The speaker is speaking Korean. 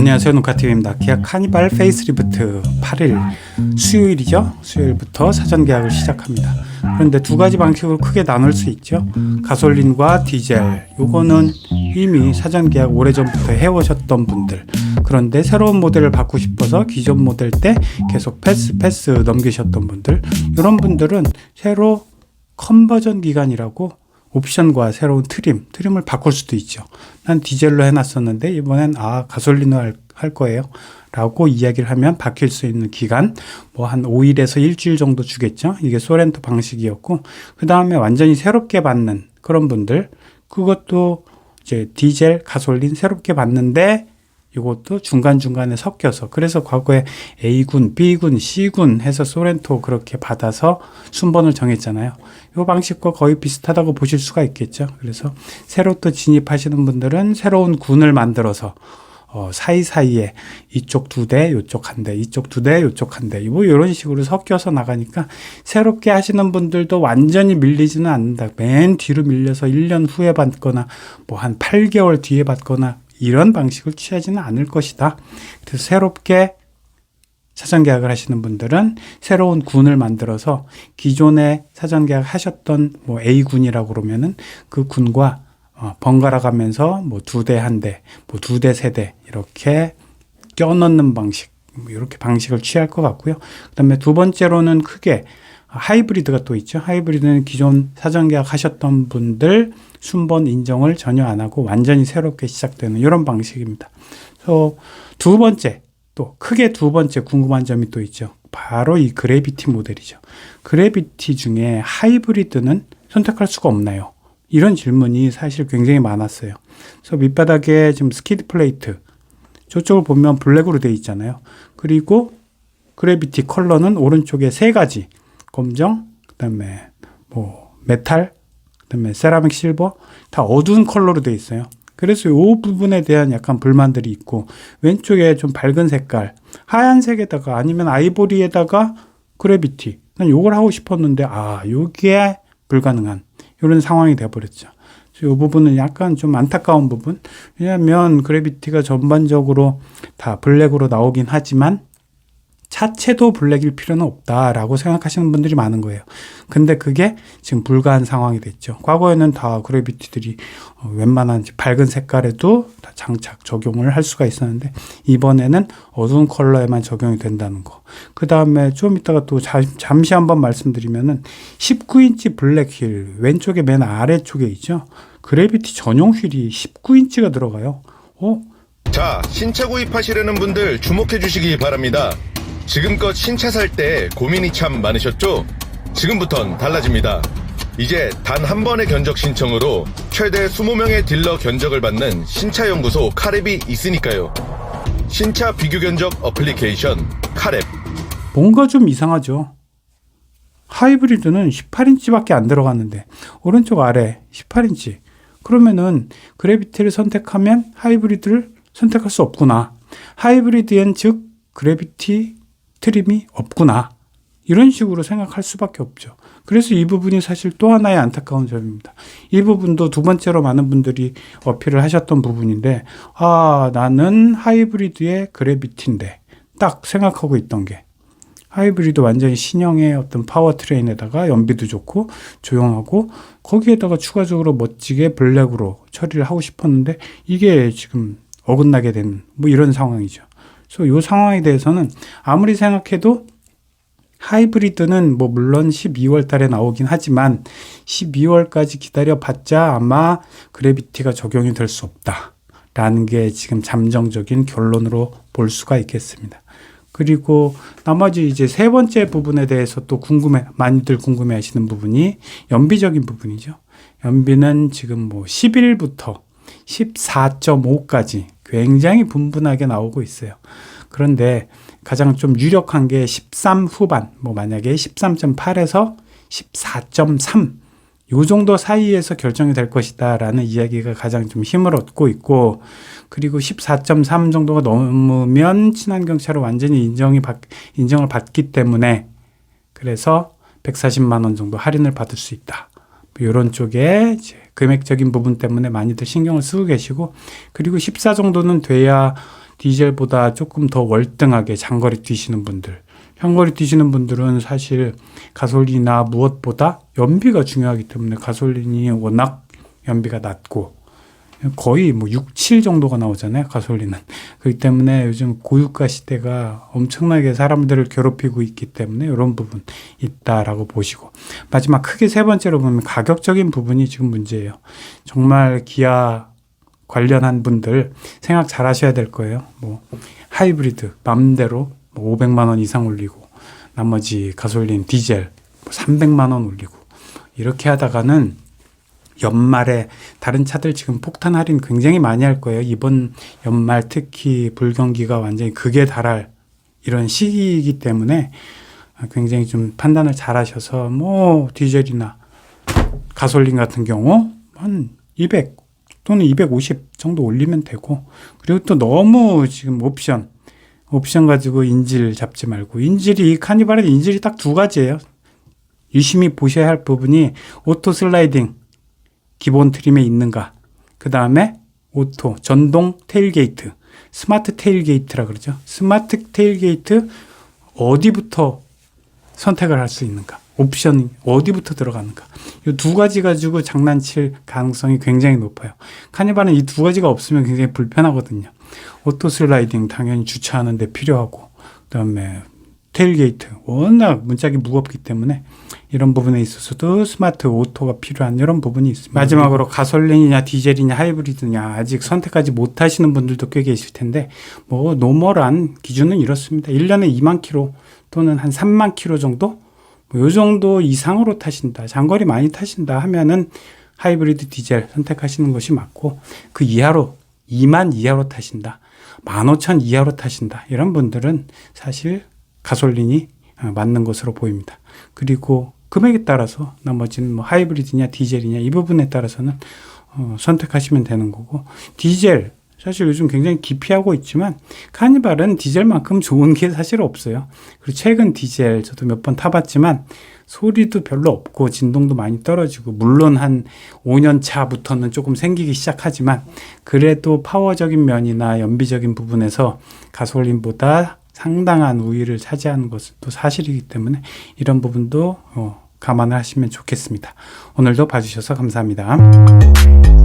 안녕하세요, 노카TV입니다. 기아 카니발 페이스리프트 8일 수요일이죠. 수요일부터 사전 계약을 시작합니다. 그런데 두 가지 방식으로 크게 나눌 수 있죠. 가솔린과 디젤, 요거는 이미 사전 계약 오래전부터 해오셨던 분들, 그런데 새로운 모델을 받고 싶어서 기존 모델 때 계속 패스 넘기셨던 분들, 이런 분들은 새로 컨버전 기간이라고 옵션과 새로운 트림을 바꿀 수도 있죠. 난 디젤로 해놨었는데 이번엔 가솔린으로 할 거예요 라고 이야기를 하면 바뀔 수 있는 기간 뭐 한 5일에서 일주일 정도 주겠죠. 이게 소렌토 방식이었고, 그 다음에 완전히 새롭게 받는 그런 분들, 그것도 이제 디젤, 가솔린 새롭게 받는데 이것도 중간중간에 섞여서, 그래서 과거에 A군, B군, C군 해서 소렌토 그렇게 받아서 순번을 정했잖아요. 이 방식과 거의 비슷하다고 보실 수가 있겠죠. 그래서 새로 또 진입하시는 분들은 새로운 군을 만들어서 사이사이에 이쪽 2대, 요쪽 1대, 이쪽 2대, 요쪽 1대, 뭐 이런 식으로 섞여서 나가니까 새롭게 하시는 분들도 완전히 밀리지는 않는다. 맨 뒤로 밀려서 1년 후에 받거나 뭐 한 8개월 뒤에 받거나 이런 방식을 취하지는 않을 것이다. 그래서 새롭게 사전 계약을 하시는 분들은 새로운 군을 만들어서 기존에 사전 계약 하셨던 뭐 A군이라고 그러면은 그 군과 번갈아 가면서 뭐 2대 1대, 뭐 2대 3대 이렇게 껴넣는 방식, 이렇게 방식을 취할 것 같고요. 그다음에 두 번째로는 크게 하이브리드가 또 있죠. 하이브리드는 기존 사전 계약 하셨던 분들 순번 인정을 전혀 안 하고 완전히 새롭게 시작되는 이런 방식입니다. 그래서 두 번째, 또 크게 두 번째 궁금한 점이 또 있죠. 바로 이 그래비티 모델이죠. 그래비티 중에 하이브리드는 선택할 수가 없나요? 이런 질문이 사실 굉장히 많았어요. 그래서 밑바닥에 지금 스키드 플레이트, 저쪽을 보면 블랙으로 되어 있잖아요. 그리고 그래비티 컬러는 오른쪽에 3가지, 검정, 그다음에 뭐 메탈, 그다음에 세라믹 실버, 다 어두운 컬러로 되어 있어요. 그래서 이 부분에 대한 약간 불만들이 있고, 왼쪽에 좀 밝은 색깔, 하얀색에다가 아니면 아이보리에다가 그래비티, 난 이걸 하고 싶었는데 요게 불가능한 이런 상황이 되어버렸죠. 이 부분은 약간 좀 안타까운 부분. 왜냐하면 그래비티가 전반적으로 다 블랙으로 나오긴 하지만 차체도 블랙일 필요는 없다라고 생각하시는 분들이 많은 거예요. 근데 그게 지금 불가한 상황이 됐죠. 과거에는 다 그래비티들이 웬만한 밝은 색깔에도 다 장착 적용을 할 수가 있었는데, 이번에는 어두운 컬러에만 적용이 된다는 거. 그 다음에 좀 이따가 또 잠시 한번 말씀드리면은 19인치 블랙 휠, 왼쪽에 맨 아래쪽에 있죠. 그래비티 전용 휠이 19인치가 들어가요. 자, 신차 구입하시려는 분들 주목해 주시기 바랍니다. 지금껏 신차 살 때 고민이 참 많으셨죠? 지금부턴 달라집니다. 이제 단 한 번의 견적 신청으로 최대 20명의 딜러 견적을 받는 신차연구소 카랩이 있으니까요. 신차 비교 견적 어플리케이션 카랩. 뭔가 좀 이상하죠. 하이브리드는 18인치밖에 안 들어갔는데 오른쪽 아래 18인치. 그러면은 그래비티를 선택하면 하이브리드를 선택할 수 없구나. 하이브리드엔 즉 그래비티 트림이 없구나. 이런 식으로 생각할 수밖에 없죠. 그래서 이 부분이 사실 또 하나의 안타까운 점입니다. 이 부분도 두 번째로 많은 분들이 어필을 하셨던 부분인데, 나는 하이브리드의 그래비티인데 딱 생각하고 있던 게, 하이브리드 완전히 신형의 어떤 파워트레인에다가 연비도 좋고 조용하고 거기에다가 추가적으로 멋지게 블랙으로 처리를 하고 싶었는데 이게 지금 어긋나게 된 뭐 이런 상황이죠. 그래서 이 상황에 대해서는 아무리 생각해도 하이브리드는 뭐 물론 12월 달에 나오긴 하지만 12월까지 기다려봤자 아마 그래비티가 적용이 될 수 없다라는 게 지금 잠정적인 결론으로 볼 수가 있겠습니다. 그리고 나머지 이제 세 번째 부분에 대해서 또 많이들 궁금해 하시는 부분이 연비적인 부분이죠. 연비는 지금 뭐 11부터 14.5까지 굉장히 분분하게 나오고 있어요. 그런데 가장 좀 유력한 게 13 후반, 뭐 만약에 13.8에서 14.3 요 정도 사이에서 결정이 될 것이다 라는 이야기가 가장 좀 힘을 얻고 있고, 그리고 14.3 정도가 넘으면 친환경차로 완전히 인정을 받기 때문에 그래서 140만 원 정도 할인을 받을 수 있다. 이런 쪽에 이제 금액적인 부분 때문에 많이들 신경을 쓰고 계시고, 그리고 14 정도는 돼야 디젤보다 조금 더 월등하게 장거리 뛰시는 분들, 장거리 뛰시는 분들은 사실 가솔린이나 무엇보다 연비가 중요하기 때문에 가솔린이 워낙 연비가 낮고 거의 뭐 6, 7 정도가 나오잖아요, 가솔린은. 그렇기 때문에 요즘 고유가 시대가 엄청나게 사람들을 괴롭히고 있기 때문에 이런 부분 있다라고 보시고, 마지막 크게 세 번째로 보면 가격적인 부분이 지금 문제예요. 정말 기아 관련한 분들 생각 잘 하셔야 될 거예요. 뭐 하이브리드 맘대로 뭐 500만 원 이상 올리고, 나머지 가솔린, 디젤 300만 원 올리고, 이렇게 하다가는 연말에 다른 차들 지금 폭탄 할인 굉장히 많이 할 거예요. 이번 연말 특히 불경기가 완전히 극에 달할 이런 시기이기 때문에 굉장히 좀 판단을 잘 하셔서 뭐 디젤이나 가솔린 같은 경우 한 200 또는 250 정도 올리면 되고, 그리고 또 너무 지금 옵션 가지고 인질 잡지 말고, 인질이 카니발의 인질이 딱 두 가지예요. 유심히 보셔야 할 부분이 오토 슬라이딩 기본 트림에 있는가, 그 다음에 오토 전동 테일게이트, 스마트 테일게이트라 그러죠. 스마트 테일게이트 어디부터 선택을 할 수 있는가, 옵션이 어디부터 들어가는가, 이 두 가지 가지고 장난칠 가능성이 굉장히 높아요. 카니발은 이 두 가지가 없으면 굉장히 불편하거든요. 오토 슬라이딩 당연히 주차하는 데 필요하고, 그 다음에 테일게이트 워낙 문짝이 무겁기 때문에 이런 부분에 있어서도 스마트 오토가 필요한 이런 부분이 있습니다. 마지막으로 가솔린이냐 디젤이냐 하이브리드냐 아직 선택하지 못하시는 분들도 꽤 계실 텐데, 뭐 노멀한 기준은 이렇습니다. 1년에 2만 킬로 또는 한 3만 킬로 정도, 뭐 요 정도 이상으로 타신다, 장거리 많이 타신다 하면은 하이브리드 디젤 선택하시는 것이 맞고, 그 이하로 2만 이하로 타신다, 15,000 이하로 타신다, 이런 분들은 사실 가솔린이 맞는 것으로 보입니다. 그리고 금액에 따라서 나머지는 뭐 하이브리드냐 디젤이냐 이 부분에 따라서는 선택하시면 되는 거고, 디젤 사실 요즘 굉장히 기피하고 있지만 카니발은 디젤만큼 좋은 게 사실 없어요. 그리고 최근 디젤 저도 몇 번 타봤지만 소리도 별로 없고 진동도 많이 떨어지고, 물론 한 5년 차부터는 조금 생기기 시작하지만 그래도 파워적인 면이나 연비적인 부분에서 가솔린보다 상당한 우위를 차지하는 것은 또 사실이기 때문에 이런 부분도 감안을 하시면 좋겠습니다. 오늘도 봐주셔서 감사합니다.